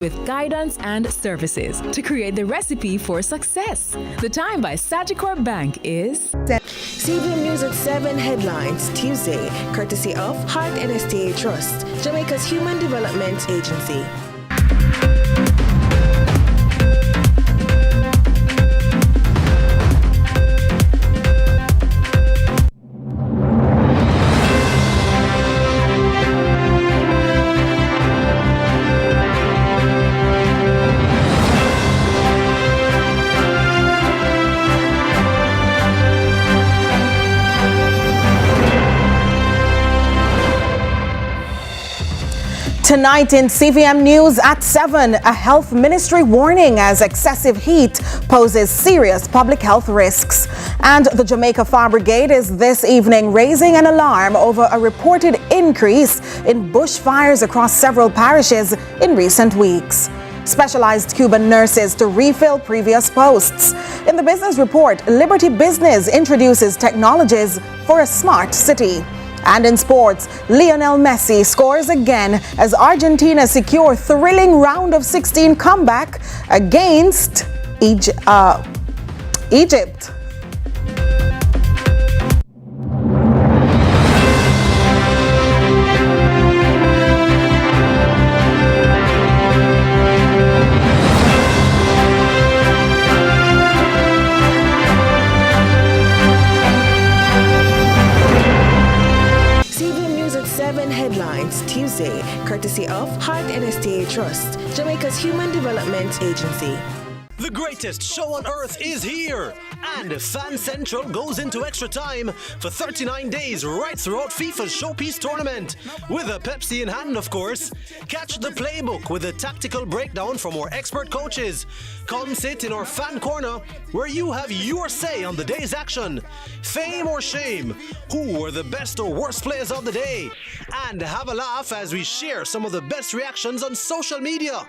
with guidance and services to create the recipe for success. The Time by Sagicor Bank is CVM News at 7 headlines Tuesday, courtesy of Heart NSTA Trust, Jamaica's Human Development Agency. Tonight in CVM News at 7, a health ministry warning as excessive heat poses serious public health risks. And the Jamaica Fire Brigade is this evening raising an alarm over a reported increase in bushfires across several parishes in recent weeks. Specialized Cuban nurses to refill previous posts. In the business report, Liberty Business introduces technologies for a smart city. And in sports, Lionel Messi scores again as Argentina secure thrilling round of 16 comeback against Egypt. Headlines Tuesday, courtesy of Heart NSTA Trust, Jamaica's Human Development Agency. The greatest show on earth is here, and Fan Central goes into extra time for 39 days right throughout FIFA's Showpiece tournament. With a Pepsi in hand, of course. Catch the playbook with a tactical breakdown from our expert coaches. Come sit in our fan corner where you have your say on the day's action. Fame or shame, who were the best or worst players of the day? And have a laugh as we share some of the best reactions on social media.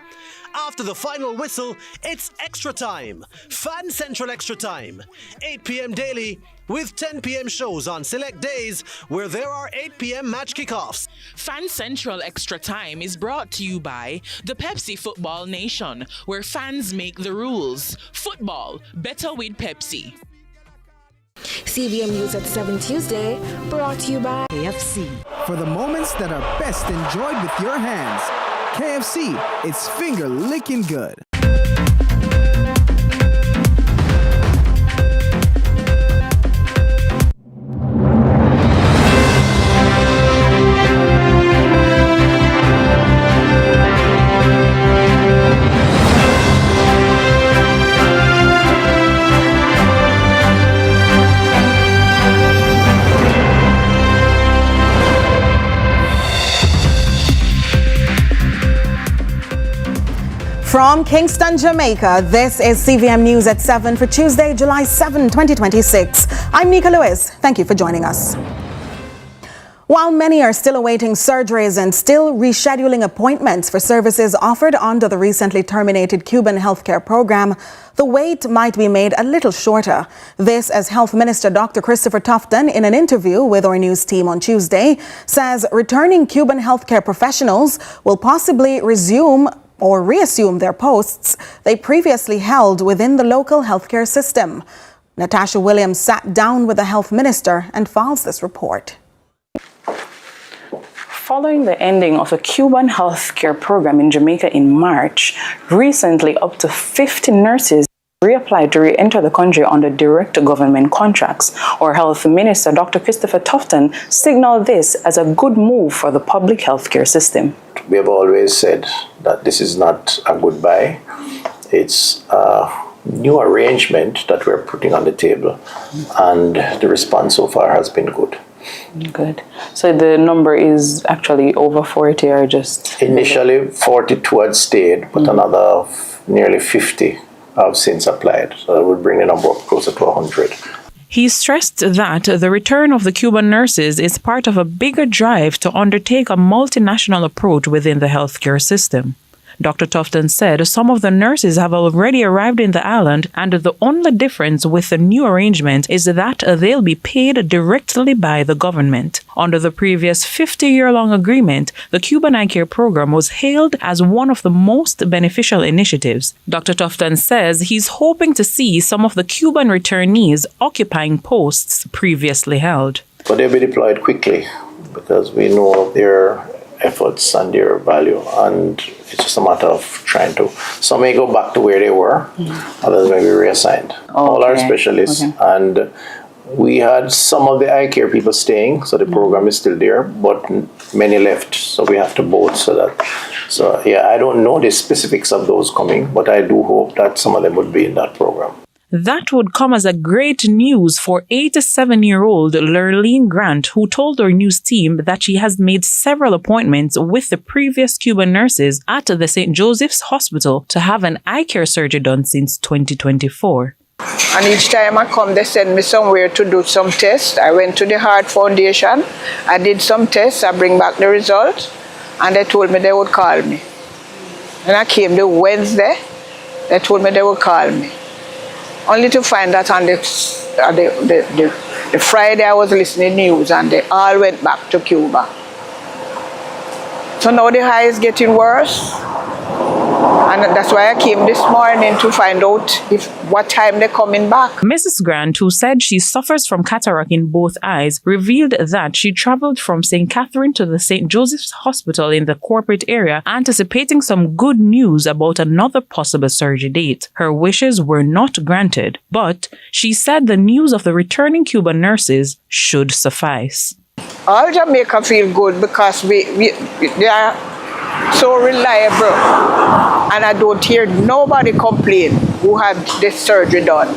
After the final whistle, it's extra time. Fan Central Extra Time. 8 p.m. daily with 10 p.m. shows on select days where there are 8 p.m. match kickoffs. Fan Central Extra Time is brought to you by the Pepsi Football Nation, where fans make the rules. Football, better with Pepsi. CVM News at 7 Tuesday, brought to you by KFC. For the moments that are best enjoyed with your hands. KFC, it's finger licking good. From Kingston, Jamaica, this is CVM News at 7 for Tuesday, July 7, 2026. I'm Nika Lewis. Thank you for joining us. While many are still awaiting surgeries and still rescheduling appointments for services offered under the recently terminated Cuban healthcare program, the wait might be made a little shorter. This as Health Minister Dr. Christopher Tufton, in an interview with our news team on Tuesday, says returning Cuban healthcare professionals will possibly reassume their posts they previously held within the local healthcare system. Natasha Williams sat down with the health minister and files this report. Following the ending of the Cuban healthcare program in Jamaica in March, recently up to 50 nurses reapplied to re-enter the country under direct government contracts. Our Health Minister, Dr. Christopher Tufton, signaled this as a good move for the public healthcare system. We have always said that this is not a goodbye. It's a new arrangement that we're putting on the table, and the response so far has been good. Good. So the number is actually over 40 or just? Initially 42 had stayed, but another nearly 50 have since applied. So that would bring the number up closer to 100. He stressed that the return of the Cuban nurses is part of a bigger drive to undertake a multinational approach within the healthcare system. Dr. Tufton said some of the nurses have already arrived in the island, and the only difference with the new arrangement is that they'll be paid directly by the government. Under the previous 50-year-long agreement, the Cuban Eye Care program was hailed as one of the most beneficial initiatives. Dr. Tufton says he's hoping to see some of the Cuban returnees occupying posts previously held. But they'll be deployed quickly because we know their efforts and their value, and it's just a matter of trying to. Some may go back to where they were, others may be reassigned. All our specialists, and we had some of the eye care people staying, so the program is still there, but many left, so we have to vote so that. So yeah, I don't know the specifics of those coming, but I do hope that some of them would be in that program. That would come as a great news for 87-year-old Lurleen Grant, who told our news team that she has made several appointments with the previous Cuban nurses at the St. Joseph's Hospital to have an eye care surgery done since 2024. And each time I come, they send me somewhere to do some tests. I went to the Heart Foundation, I did some tests, I bring back the results, and they told me they would call me. And I came the Wednesday, they told me they would call me. Only to find that on the Friday I was listening to news and they all went back to Cuba. So now the eye is getting worse. And that's why I came this morning to find out what time they're coming back. Mrs. Grant, who said she suffers from cataract in both eyes, revealed that she traveled from St. Catherine to the St. Joseph's Hospital in the corporate area, anticipating some good news about another possible surgery date. Her wishes were not granted, but she said the news of the returning Cuban nurses should suffice. All Jamaica feel good because they are so reliable, and I don't hear nobody complain who had this surgery done.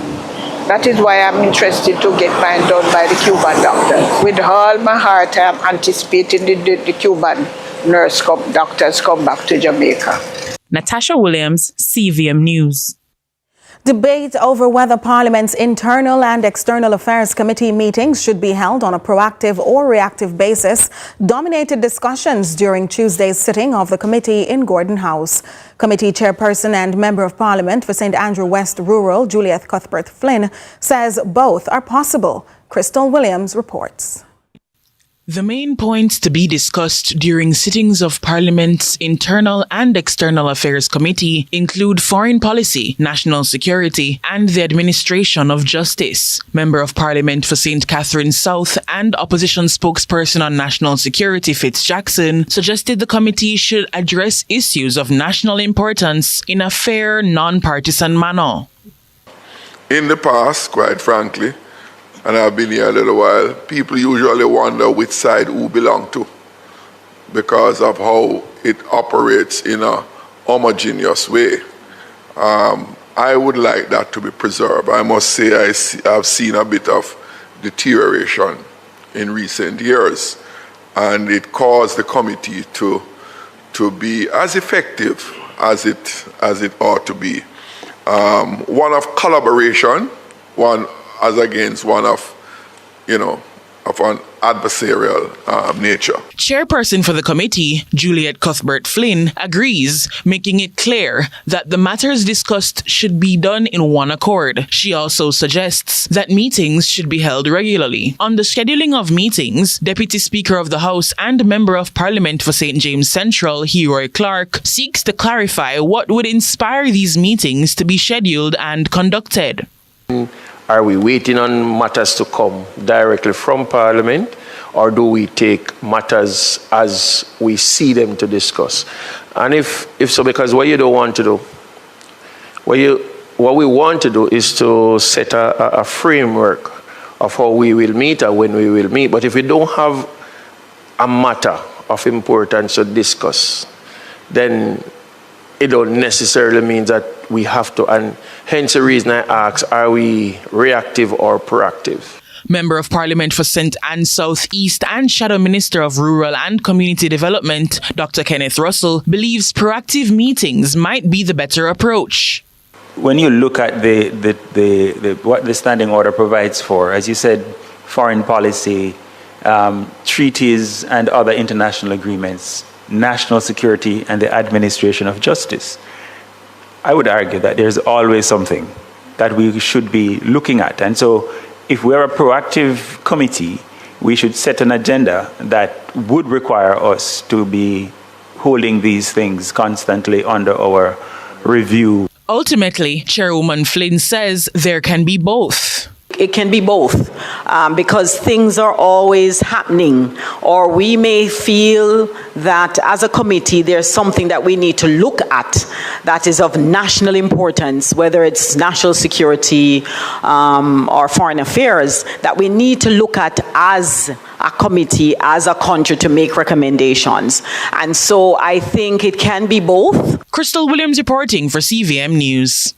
That is why I'm interested to get mine done by the Cuban doctors. With all my heart, I'm anticipating the Cuban doctors come back to Jamaica. Natasha Williams, CVM News. Debate over whether Parliament's Internal and External Affairs Committee meetings should be held on a proactive or reactive basis dominated discussions during Tuesday's sitting of the committee in Gordon House. Committee chairperson and Member of Parliament for St. Andrew West Rural, Juliet Cuthbert Flynn, says both are possible. Crystal Williams reports. The main points to be discussed during sittings of Parliament's Internal and External Affairs Committee include foreign policy, national security, and the administration of justice. Member of Parliament for St. Catherine South and opposition spokesperson on national security Fitz Jackson suggested the committee should address issues of national importance in a fair, non-partisan manner. In the past, quite frankly, and I've been here a little while, people usually wonder which side who belong to because of how it operates in a homogeneous way. I would like that to be preserved. I must say I've seen a bit of deterioration in recent years, and it caused the committee to be as effective as it ought to be. One of collaboration, one as against one of an adversarial nature. Chairperson for the committee, Juliet Cuthbert Flynn, agrees, making it clear that the matters discussed should be done in one accord. She also suggests that meetings should be held regularly. On the scheduling of meetings, Deputy Speaker of the House and Member of Parliament for St. James Central, Heroy Clark, seeks to clarify what would inspire these meetings to be scheduled and conducted. Are we waiting on matters to come directly from Parliament, or do we take matters as we see them to discuss? And if so, because what you don't want to do, what we want to do is to set a framework of how we will meet or when we will meet. But if we don't have a matter of importance to discuss, then it don't necessarily mean that we have to, and hence the reason I ask, are we reactive or proactive? Member of Parliament for St. Anne South East and Shadow Minister of Rural and Community Development, Dr. Kenneth Russell, believes proactive meetings might be the better approach. When you look at what the standing order provides for, as you said, foreign policy, treaties and other international agreements, national security and the administration of justice. I would argue that there's always something that we should be looking at. And so if we're a proactive committee, we should set an agenda that would require us to be holding these things constantly under our review. Ultimately, Chairwoman Flynn says there can be both. It can be both, because things are always happening, or we may feel that as a committee there's something that we need to look at that is of national importance, whether it's national security or foreign affairs, that we need to look at as a committee, as a country, to make recommendations. And so I think it can be both. Crystal Williams reporting for CVM News.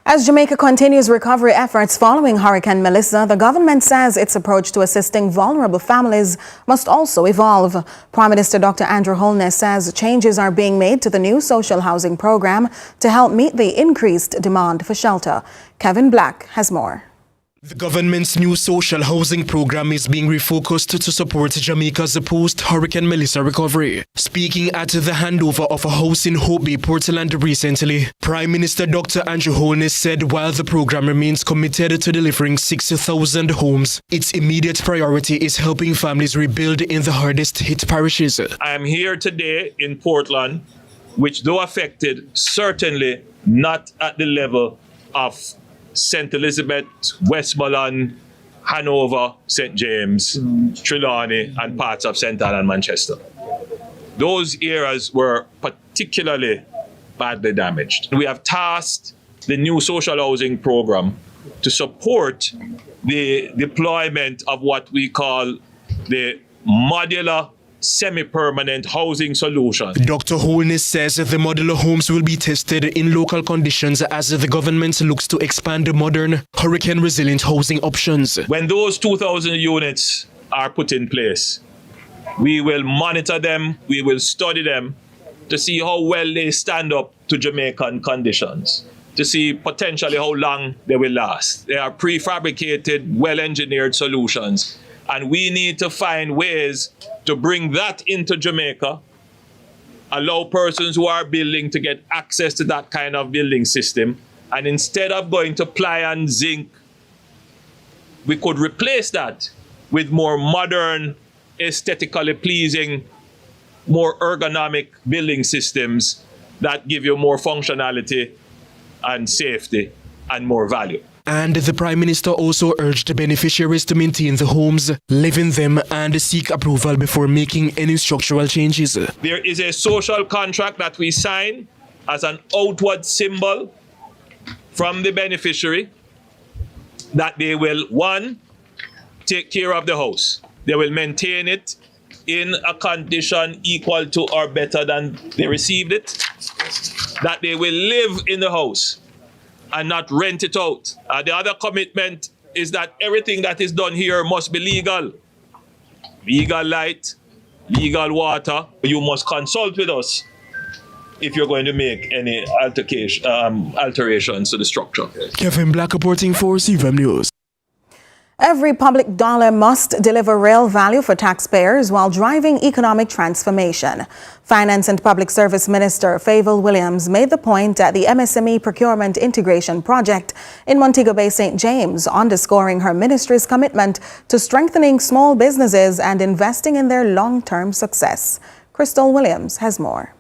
As Jamaica continues recovery efforts following Hurricane Melissa, the government says its approach to assisting vulnerable families must also evolve. Prime Minister Dr. Andrew Holness says changes are being made to the new social housing program to help meet the increased demand for shelter. Kevin Black has more. The government's new social housing program is being refocused to support Jamaica's post-Hurricane Melissa recovery. Speaking at the handover of a house in Hope Bay, Portland recently, Prime Minister Dr. Andrew Holness said while the program remains committed to delivering 60,000 homes, its immediate priority is helping families rebuild in the hardest hit parishes. I am here today in Portland, which though affected, certainly not at the level of St. Elizabeth, Westmoreland, Hanover, St. James, Trelawney, and parts of St. Ann and Manchester. Those areas were particularly badly damaged. We have tasked the new social housing program to support the deployment of what we call the modular semi-permanent housing solution. Dr. Holness says the modular homes will be tested in local conditions as the government looks to expand modern, hurricane-resilient housing options. When those 2,000 units are put in place, we will monitor them, we will study them to see how well they stand up to Jamaican conditions, to see potentially how long they will last. They are prefabricated, well-engineered solutions. And we need to find ways to bring that into Jamaica, allow persons who are building to get access to that kind of building system. And instead of going to ply and zinc, we could replace that with more modern, aesthetically pleasing, more ergonomic building systems that give you more functionality and safety and more value. And the Prime Minister also urged beneficiaries to maintain the homes, live in them, and seek approval before making any structural changes. There is a social contract that we sign as an outward symbol from the beneficiary that they will, one, take care of the house. They will maintain it in a condition equal to or better than they received it. That they will live in the house and not rent it out. The other commitment is that everything that is done here must be legal. Legal light, legal water. You must consult with us if you're going to make any alterations to the structure. Kevin Black reporting for CVM News. Every public dollar must deliver real value for taxpayers while driving economic transformation. Finance and Public Service Minister Favour Williams made the point at the MSME Procurement Integration Project in Montego Bay, St. James, underscoring her ministry's commitment to strengthening small businesses and investing in their long-term success. Crystal Williams has more.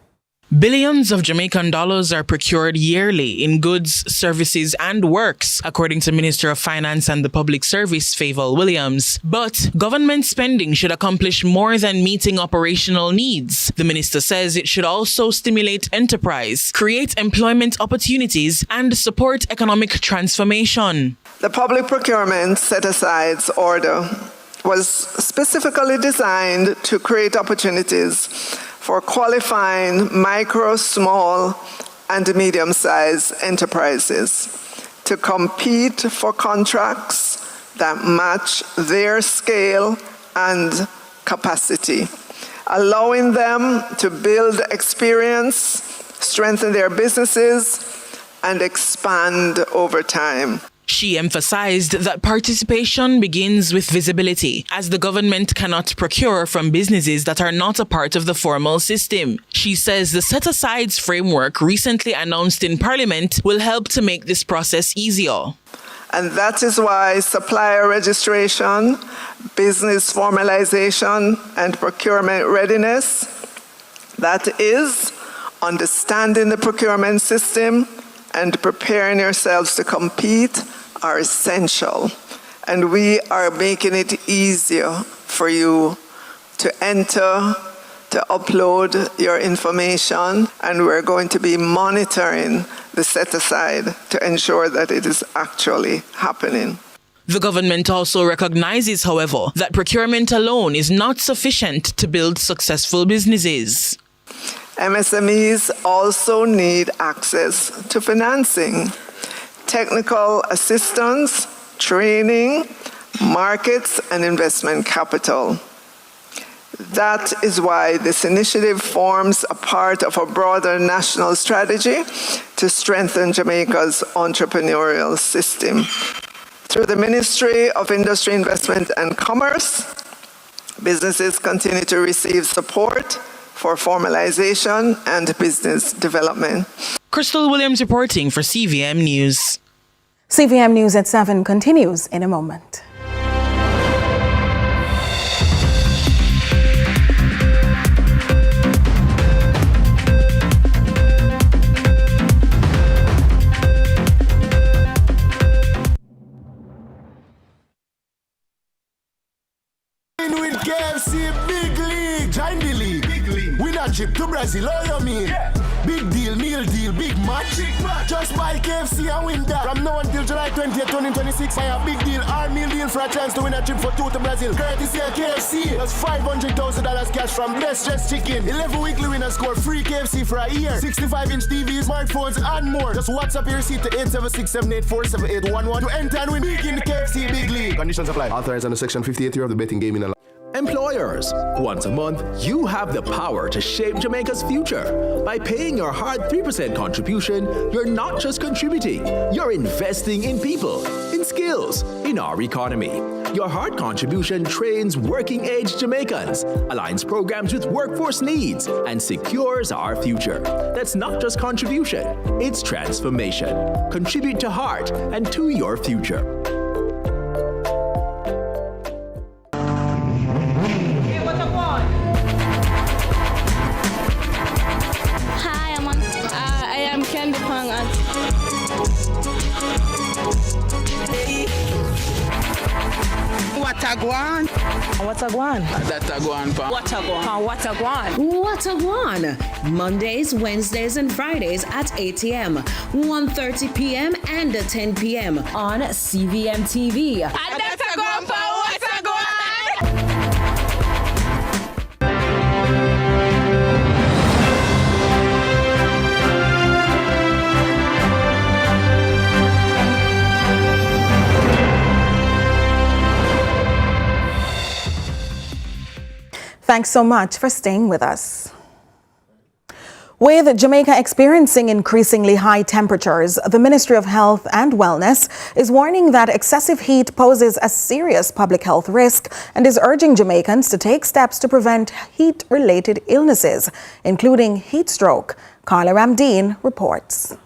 Billions of Jamaican dollars are procured yearly in goods, services and works, according to Minister of Finance and the Public Service Favour Williams. But government spending should accomplish more than meeting operational needs. The minister says it should also stimulate enterprise, create employment opportunities and support economic transformation. The public procurement set-asides order was specifically designed to create opportunities for qualifying micro, small, and medium-sized enterprises to compete for contracts that match their scale and capacity, allowing them to build experience, strengthen their businesses, and expand over time. She emphasized that participation begins with visibility, as the government cannot procure from businesses that are not a part of the formal system. She says the set-asides framework recently announced in Parliament will help to make this process easier. And that is why supplier registration, business formalization, and procurement readiness, that is, understanding the procurement system and preparing yourselves to compete, are essential. And we are making it easier for you to enter, to upload your information, and we're going to be monitoring the set-aside to ensure that it is actually happening. The government also recognizes, however, that procurement alone is not sufficient to build successful businesses. MSMEs also need access to financing, technical assistance, training, markets, and investment capital. That is why this initiative forms a part of a broader national strategy to strengthen Jamaica's entrepreneurial system. Through the Ministry of Industry, Investment and Commerce, businesses continue to receive support for formalization and business development. Crystal Williams reporting for CVM News. CVM News at 7 continues in a moment. With KFC Big League, join the league. Win a trip to Brazil, all you mean? Big deal, meal deal, big match. Just buy KFC and win that. From now until July 20th, 2026, buy a big deal or meal deal for a chance to win a trip for two to Brazil. Courtesy of KFC, that's $500,000 cash from Best Dressed Chicken. 11 weekly winners score free KFC for a year. 65-inch TVs, smartphones, and more. Just WhatsApp your receipt to 876-784-7811 to enter and win big in the KFC Big League. Conditions apply. Authorized under Section 58 of the Betting Gaming Law. Employers, once a month, you have the power to shape Jamaica's future. By paying your hard 3% contribution, you're not just contributing, you're investing in people, in skills, in our economy. Your hard contribution trains working-age Jamaicans, aligns programs with workforce needs, and secures our future. That's not just contribution, it's transformation. Contribute to heart and to your future. Watagwan. Watagwan. Datagwan. Watagwan. Watagwan. Mondays, Wednesdays, and Fridays at 8 a.m., 1:30 p.m., and 10 p.m. on CVM TV. Datagwan pa Watagwan. Thanks so much for staying with us. With Jamaica experiencing increasingly high temperatures, the Ministry of Health and Wellness is warning that excessive heat poses a serious public health risk and is urging Jamaicans to take steps to prevent heat-related illnesses, including heat stroke. Carla Ramdeen reports.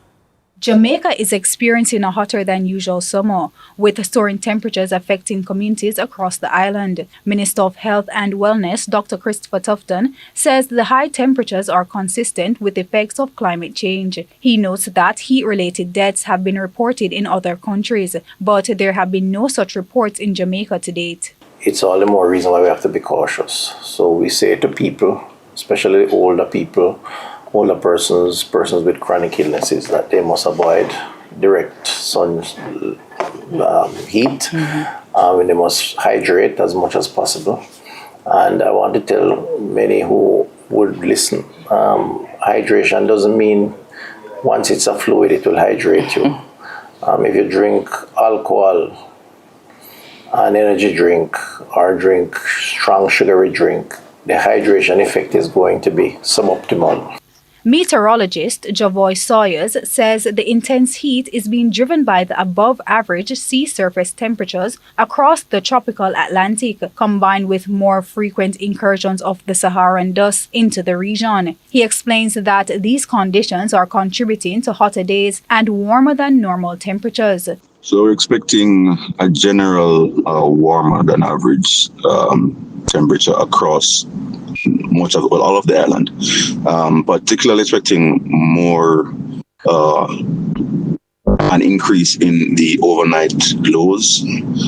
Jamaica is experiencing a hotter than usual summer, with soaring temperatures affecting communities across the island. Minister of Health and Wellness, Dr. Christopher Tufton, says the high temperatures are consistent with effects of climate change. He notes that heat-related deaths have been reported in other countries, but there have been no such reports in Jamaica to date. It's all the more reason why we have to be cautious. So we say to people, especially older people, older persons with chronic illnesses, that they must avoid direct sun heat. They must hydrate as much as possible. And I want to tell many who would listen, hydration doesn't mean once it's a fluid, it will hydrate you. If you drink alcohol, an energy drink, or drink strong sugary drink, the hydration effect is going to be suboptimal. Meteorologist Javoy Sawyers says the intense heat is being driven by the above-average sea surface temperatures across the tropical Atlantic, combined with more frequent incursions of the Saharan dust into the region. He explains that these conditions are contributing to hotter days and warmer than normal temperatures. So we're expecting a general warmer than average temperature across much of, well, all of the island. Particularly expecting more an increase in the overnight lows,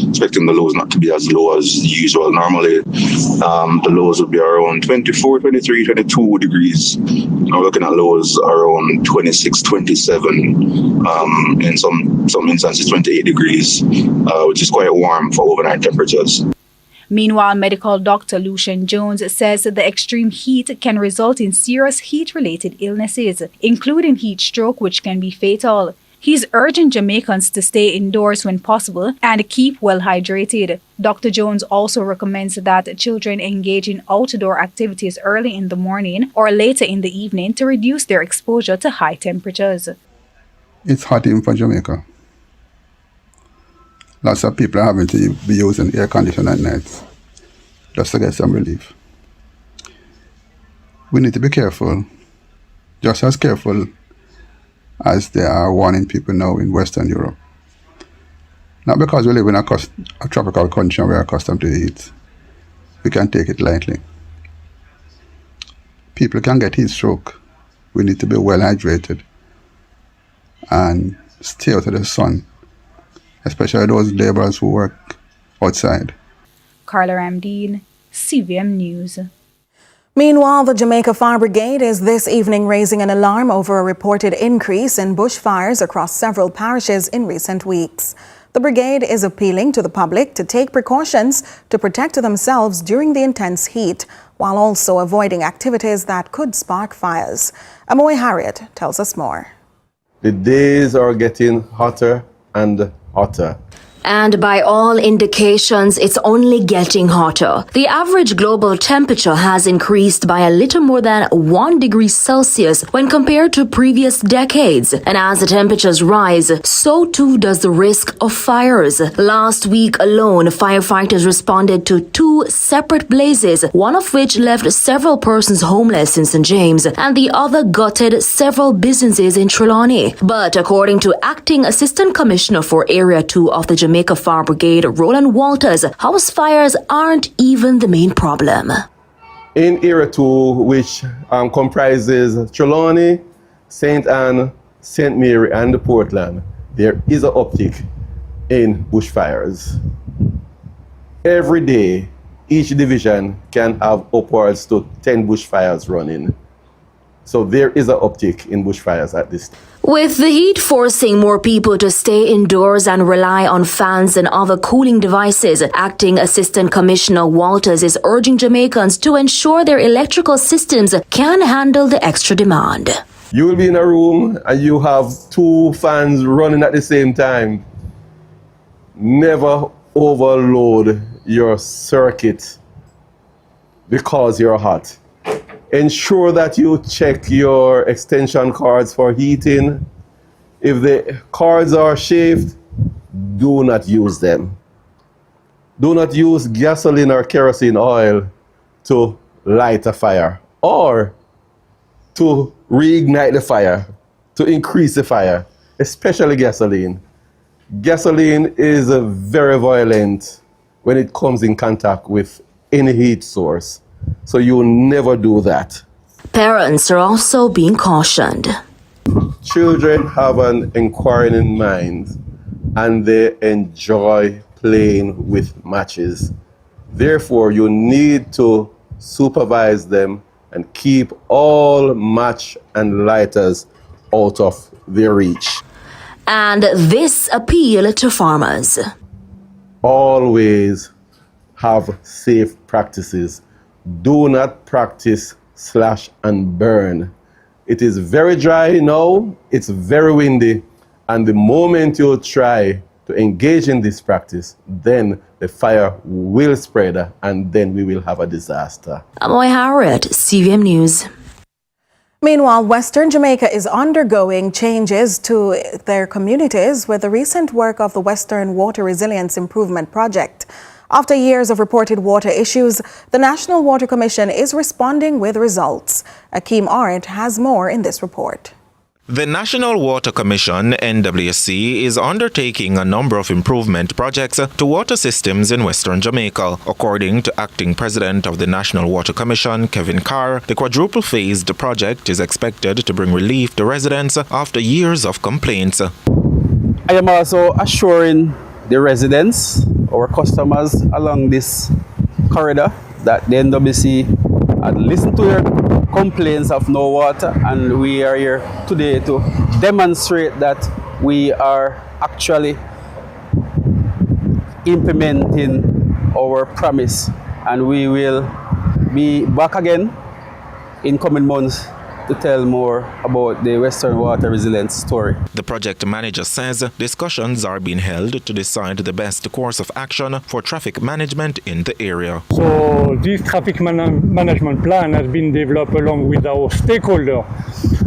expecting the lows not to be as low as usual. Normally, the lows would be around 24, 23, 22 degrees. Now we're looking at lows around 26, 27, in some instances 28 degrees, which is quite warm for overnight temperatures. Meanwhile, medical doctor Lucian Jones says that the extreme heat can result in serious heat-related illnesses, including heat stroke, which can be fatal. He's urging Jamaicans to stay indoors when possible and keep well hydrated. Dr. Jones also recommends that children engage in outdoor activities early in the morning or later in the evening to reduce their exposure to high temperatures. It's hot even for Jamaica. Lots of people are having to be using air conditioning at night just to get some relief. We need to be careful, just as careful as they are warning people now in Western Europe. Not because we live in a tropical country and we're accustomed to the heat. We can take it lightly. People can get heat stroke. We need to be well hydrated and stay out of the sun, especially those laborers who work outside. Carla Ramdeen, CVM News. Meanwhile, the Jamaica Fire Brigade is this evening raising an alarm over a reported increase in bushfires across several parishes in recent weeks. The brigade is appealing to the public to take precautions to protect themselves during the intense heat, while also avoiding activities that could spark fires. Amoy Harriet tells us more. The days are getting hotter and hotter. And by all indications, it's only getting hotter. The average global temperature has increased by a little more than 1 degree Celsius when compared to previous decades. And as the temperatures rise, so too does the risk of fires. Last week alone, firefighters responded to 2 separate blazes, one of which left several persons homeless in St. James, and the other gutted several businesses in Trelawney. But according to Acting Assistant Commissioner for Area 2 of the Jamaica Fire Brigade, Roland Walters, house fires aren't even the main problem. In Area 2, which comprises Trelawney, St. Anne, St. Mary, and Portland, there is an uptick in bushfires. Every day, each division can have upwards to 10 bushfires running. So there is an uptick in bushfires at this time. With the heat forcing more people to stay indoors and rely on fans and other cooling devices, Acting Assistant Commissioner Walters is urging Jamaicans to ensure their electrical systems can handle the extra demand. You will be in a room and you have 2 fans running at the same time. Never overload your circuit because you're hot. Ensure that you check your extension cords for heating. If the cords are shaved, do not use them. Do not use gasoline or kerosene oil to light a fire or to reignite the fire, to increase the fire, especially gasoline. Gasoline is very violent when it comes in contact with any heat source. So you never do that. Parents are also being cautioned. Children have an inquiring mind and they enjoy playing with matches. Therefore, you need to supervise them and keep all match and lighters out of their reach. And this appeal to farmers. Always have safe practices. Do not practice slash and burn. It is very dry now, it's very windy, and the moment you try to engage in this practice, then the fire will spread and then we will have a disaster. Amoy Harriet, CVM News. Meanwhile, Western Jamaica is undergoing changes to their communities with the recent work of the Western Water Resilience Improvement Project. After years of reported water issues, the National Water Commission is responding with results. Akeem Arit has more in this report. The National Water Commission, NWC, is undertaking a number of improvement projects to water systems in Western Jamaica. According to Acting President of the National Water Commission, Kevin Carr, the quadruple-phased project is expected to bring relief to residents after years of complaints. I am also assuring the residents, our customers along this corridor, that the NWC had listened to their complaints of no water, and we are here today to demonstrate that we are actually implementing our promise, and we will be back again in coming months to tell more about the Western Water Resilience story. The project manager says discussions are being held to decide the best course of action for traffic management in the area. So this traffic management plan has been developed along with our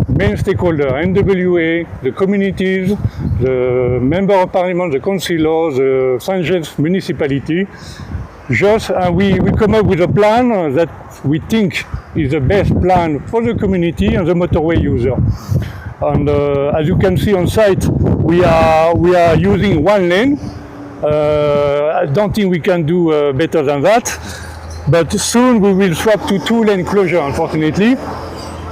main stakeholder, NWA, the communities, the Member of Parliament, the councillors, the St. James municipality. We come up with a plan that we think is the best plan for the community and the motorway user. And as you can see on site, we are using one lane. I don't think we can do better than that. But soon we will swap to two-lane closure, unfortunately.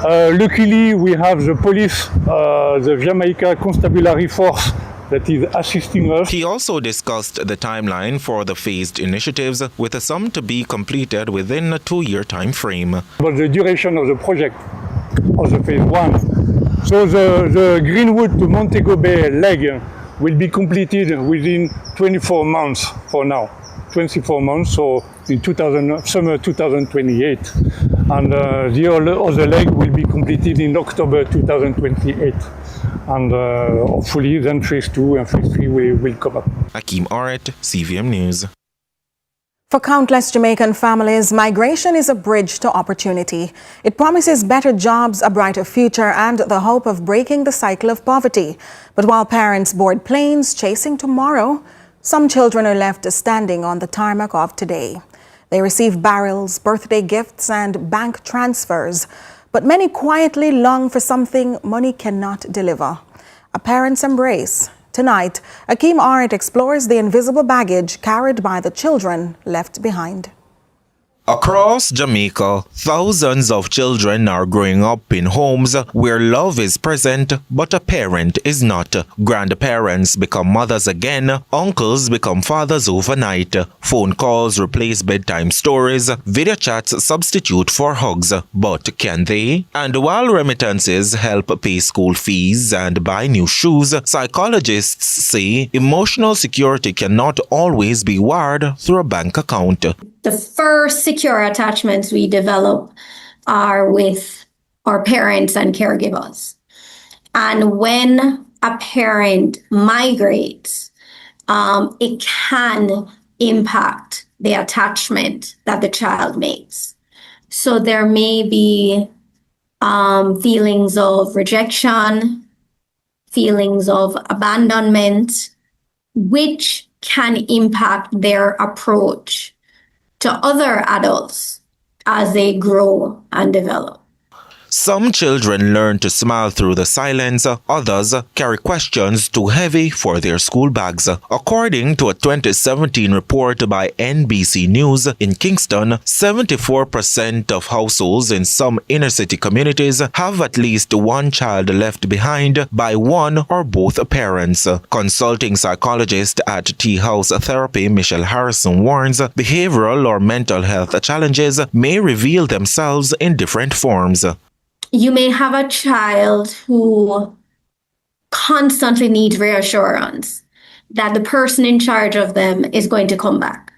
Luckily, we have the police, the Jamaica Constabulary Force, that is assisting us. He also discussed the timeline for the phased initiatives, with a sum to be completed within a 2-year time frame. But the duration of the project, of the phase 1, so the Greenwood to Montego Bay leg will be completed within 24 months for now. 24 months, so in summer 2028. And the other leg will be completed in October 2028. And hopefully then phase 2 and phase 3 will come up. Akeem Arit, CVM News. For countless Jamaican families, migration is a bridge to opportunity. It promises better jobs, a brighter future, and the hope of breaking the cycle of poverty. But while parents board planes chasing tomorrow, some children are left standing on the tarmac of today. They receive barrels, birthday gifts, and bank transfers. But many quietly long for something money cannot deliver. A parent's embrace. Tonight, Akeem Arit explores the invisible baggage carried by the children left behind. Across Jamaica, thousands of children are growing up in homes where love is present, but a parent is not. Grandparents become mothers again, uncles become fathers overnight. Phone calls replace bedtime stories, video chats substitute for hugs. But can they? And while remittances help pay school fees and buy new shoes, psychologists say emotional security cannot always be wired through a bank account. The first secure attachments we develop are with our parents and caregivers. And when a parent migrates, it can impact the attachment that the child makes. So there may be feelings of rejection, feelings of abandonment, which can impact their approach to other adults as they grow and develop. Some children learn to smile through the silence, others carry questions too heavy for their school bags. According to a 2017 report by NBC News in Kingston, 74% of households in some inner-city communities have at least one child left behind by one or both parents. Consulting psychologist at Tea House Therapy Michelle Harrison warns behavioral or mental health challenges may reveal themselves in different forms. You may have a child who constantly needs reassurance that the person in charge of them is going to come back.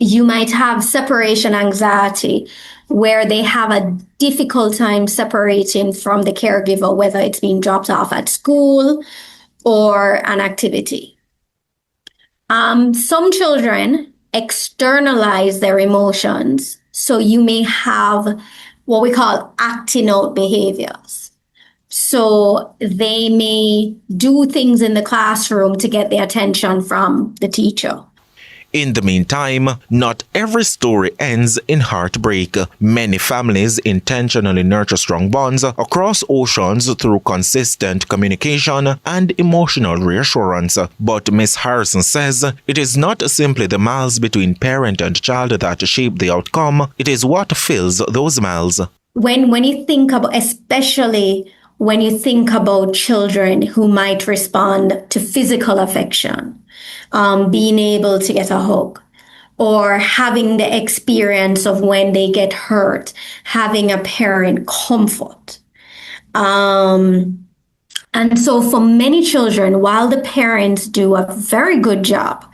You might have separation anxiety, where they have a difficult time separating from the caregiver, whether it's being dropped off at school or an activity. Some children externalize their emotions, so you may have what we call acting out behaviors. So they may do things in the classroom to get the attention from the teacher. In the meantime, not every story ends in heartbreak. Many families intentionally nurture strong bonds across oceans through consistent communication and emotional reassurance. But Ms. Harrison says it is not simply the miles between parent and child that shape the outcome, it is what fills those miles. When you think about, especially when you think about children who might respond to physical affection, being able to get a hug, or having the experience of when they get hurt, having a parent comfort. And so for many children, while the parents do a very good job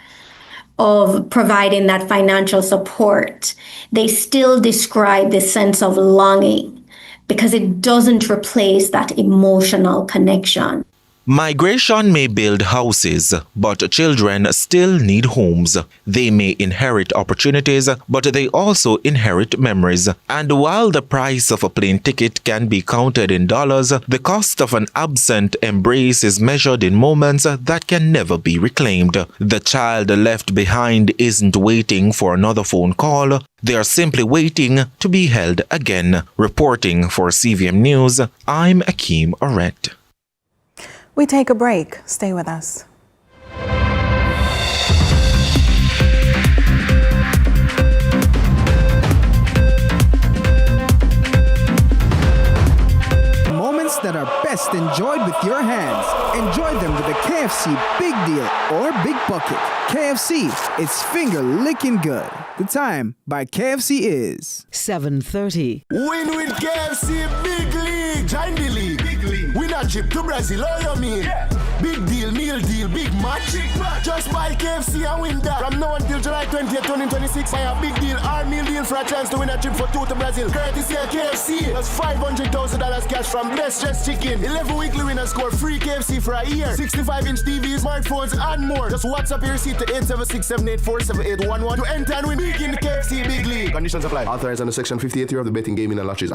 of providing that financial support, they still describe this sense of longing because it doesn't replace that emotional connection. Migration may build houses, but children still need homes. They may inherit opportunities, but they also inherit memories. And while the price of a plane ticket can be counted in dollars, the cost of an absent embrace is measured in moments that can never be reclaimed. The child left behind isn't waiting for another phone call. They are simply waiting to be held again. Reporting for CVM News, I'm Akeem Oret. We take a break. Stay with us. Moments that are best enjoyed with your hands. Enjoy them with a KFC Big Deal or Big Bucket. KFC, it's finger licking good. The time by KFC is 7:30. Win with KFC Big League. Join the league. Win a trip to Brazil, oh you mean? Big deal, meal deal, big match. Just buy KFC and win that. From now until July 20th, 2026, buy a big deal or meal deal for a chance to win a trip for 2 to Brazil. Courtesy of KFC. That's $500,000 cash from Best Dressed Chicken. 11 weekly winners score free KFC for a year. 65-inch TVs, smartphones, and more. Just WhatsApp your receipt to 876-784-7811 to enter and win big in the KFC Big League. Conditions apply. Authorized under Section 58 of the Betting, Gaming and Lotteries.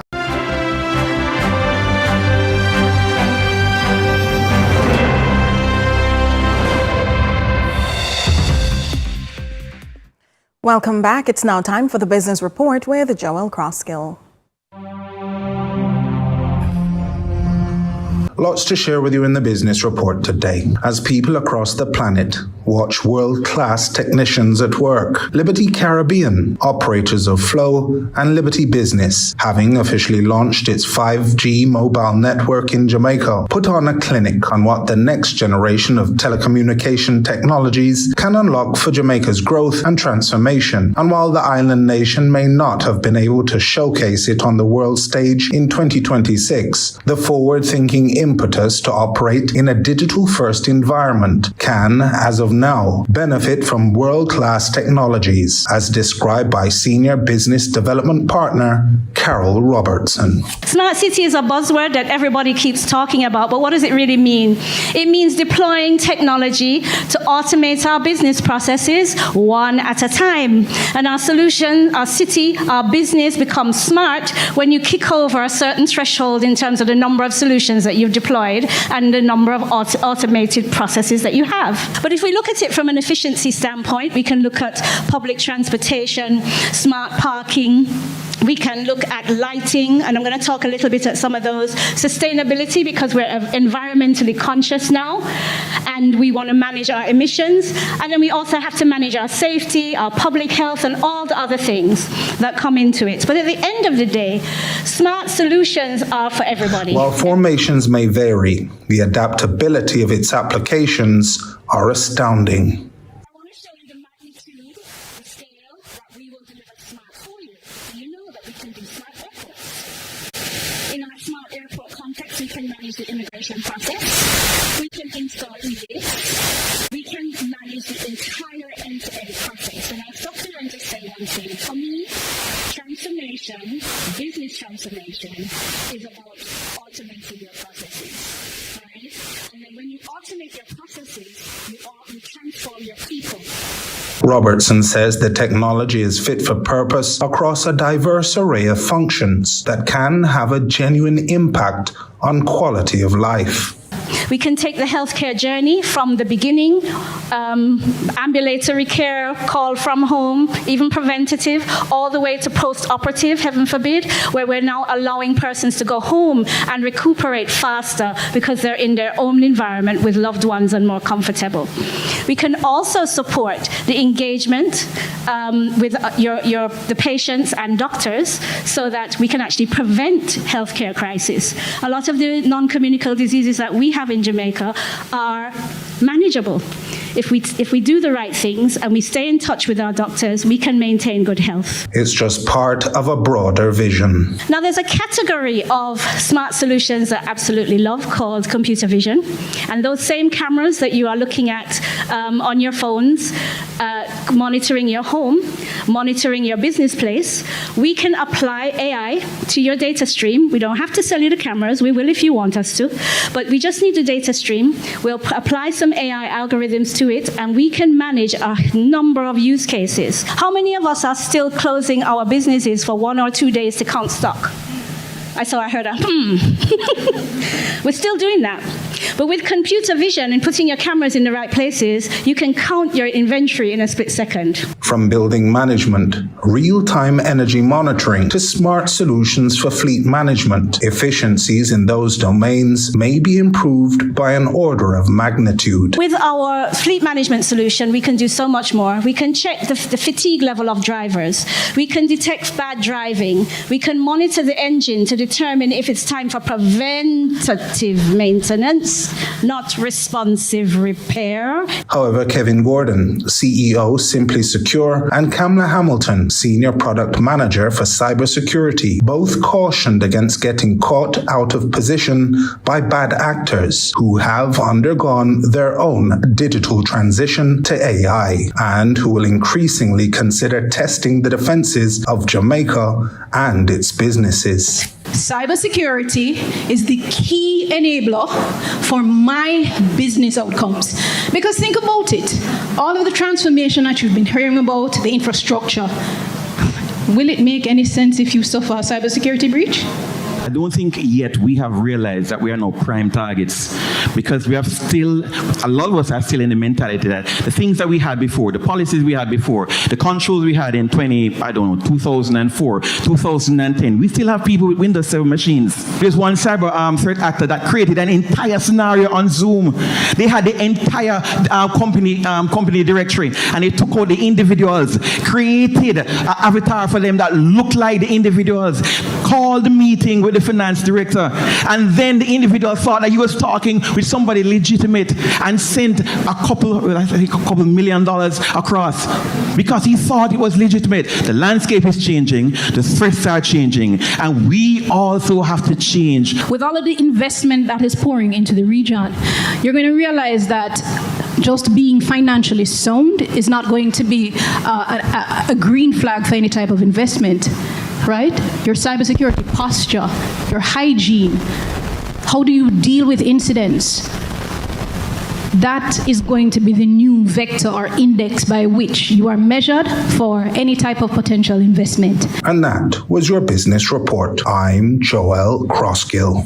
Welcome back. It's now time for the Business Report with Joel Crosskill. Lots to share with you in the Business Report today. As people across the planet watch world-class technicians at work, Liberty Caribbean, operators of Flow, and Liberty Business, having officially launched its 5G mobile network in Jamaica, put on a clinic on what the next generation of telecommunication technologies can unlock for Jamaica's growth and transformation. And while the island nation may not have been able to showcase it on the world stage in 2026, the forward-thinking impetus to operate in a digital-first environment can, as of now, benefit from world-class technologies, as described by Senior Business Development Partner Carol Robertson. Smart city is a buzzword that everybody keeps talking about, but what does it really mean? It means deploying technology to automate our business processes one at a time. And our solution, our city, our business becomes smart when you kick over a certain threshold in terms of the number of solutions that you've deployed and the number of automated processes that you have. But if we look at it from an efficiency standpoint, we can look at public transportation, smart parking. We can look at lighting, and I'm going to talk a little bit at some of those. Sustainability, because we're environmentally conscious now, and we want to manage our emissions. And then we also have to manage our safety, our public health, and all the other things that come into it. But at the end of the day, smart solutions are for everybody. While formations may vary, the adaptability of its applications are astounding. We can manage the immigration process. We can install EVs. We can manage the entire end-to-end process. And I'll stop there and just say one thing. For me, transformation, business transformation, is about automating your processes. Right? And then when you automate your processes, you transform your people. Robertson says the technology is fit for purpose across a diverse array of functions that can have a genuine impact on quality of life. We can take the healthcare journey from the beginning, ambulatory care, call from home, even preventative, all the way to post-operative, heaven forbid, where we're now allowing persons to go home and recuperate faster because they're in their own environment with loved ones and more comfortable. We can also support the engagement with the patients and doctors so that we can actually prevent healthcare crisis. A lot of the non-communicable diseases that we have in Jamaica are manageable. If we do the right things and we stay in touch with our doctors, we can maintain good health. It's just part of a broader vision. Now, there's a category of smart solutions that I absolutely love called computer vision. And those same cameras that you are looking at on your phones, monitoring your home, monitoring your business place, we can apply AI to your data stream. We don't have to sell you the cameras. We will if you want us to. But we just need the data stream. We'll apply some AI algorithms to it, and we can manage a number of use cases. How many of us are still closing our businesses for 1 or 2 days to count stock? I heard a We're still doing that. But with computer vision and putting your cameras in the right places, you can count your inventory in a split second. From building management, real-time energy monitoring, to smart solutions for fleet management, efficiencies in those domains may be improved by an order of magnitude. With our fleet management solution, we can do so much more. We can check the fatigue level of drivers. We can detect bad driving. We can monitor the engine to determine if it's time for preventative maintenance, not responsive repair. However, Kevin Gordon, CEO, Simply Secure, and Kamla Hamilton, Senior Product Manager for Cybersecurity, both cautioned against getting caught out of position by bad actors who have undergone their own digital transition to AI and who will increasingly consider testing the defenses of Jamaica and its businesses. Cybersecurity is the key enabler for my business outcomes. Because think about it, all of the transformation that you've been hearing about, the infrastructure, will it make any sense if you suffer a cybersecurity breach? I don't think yet we have realized that we are now prime targets, because we have still, a lot of us are still in the mentality that the things that we had before, the policies we had before, the controls we had in 2004, 2010, we still have people with Windows 7 machines. There's one cyber threat actor that created an entire scenario on Zoom. They had the entire company directory, and they took out the individuals, created an avatar for them that looked like the individuals, called the meeting with the finance director, and then the individual thought that he was talking with somebody legitimate and sent a couple $1 million across because he thought it was legitimate. The landscape is changing, the threats are changing, and we also have to change. With all of the investment that is pouring into the region, you're going to realize that just being financially sound is not going to be a green flag for any type of investment. Right? Your cybersecurity posture, your hygiene, how do you deal with incidents? That is going to be the new vector or index by which you are measured for any type of potential investment. And that was your business report. I'm Joel Crossgill.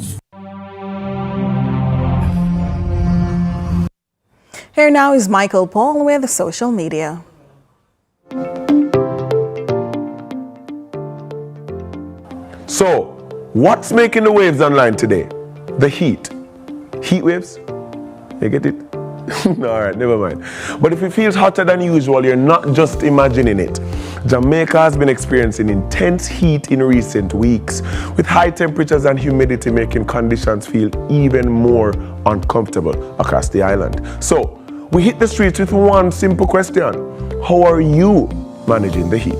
Here now is Michael Paul with social media. So, what's making the waves online today? The heat. Heat waves? You get it? Alright, never mind. But if it feels hotter than usual, you're not just imagining it. Jamaica has been experiencing intense heat in recent weeks, with high temperatures and humidity making conditions feel even more uncomfortable across the island. So, we hit the streets with one simple question. How are you managing the heat?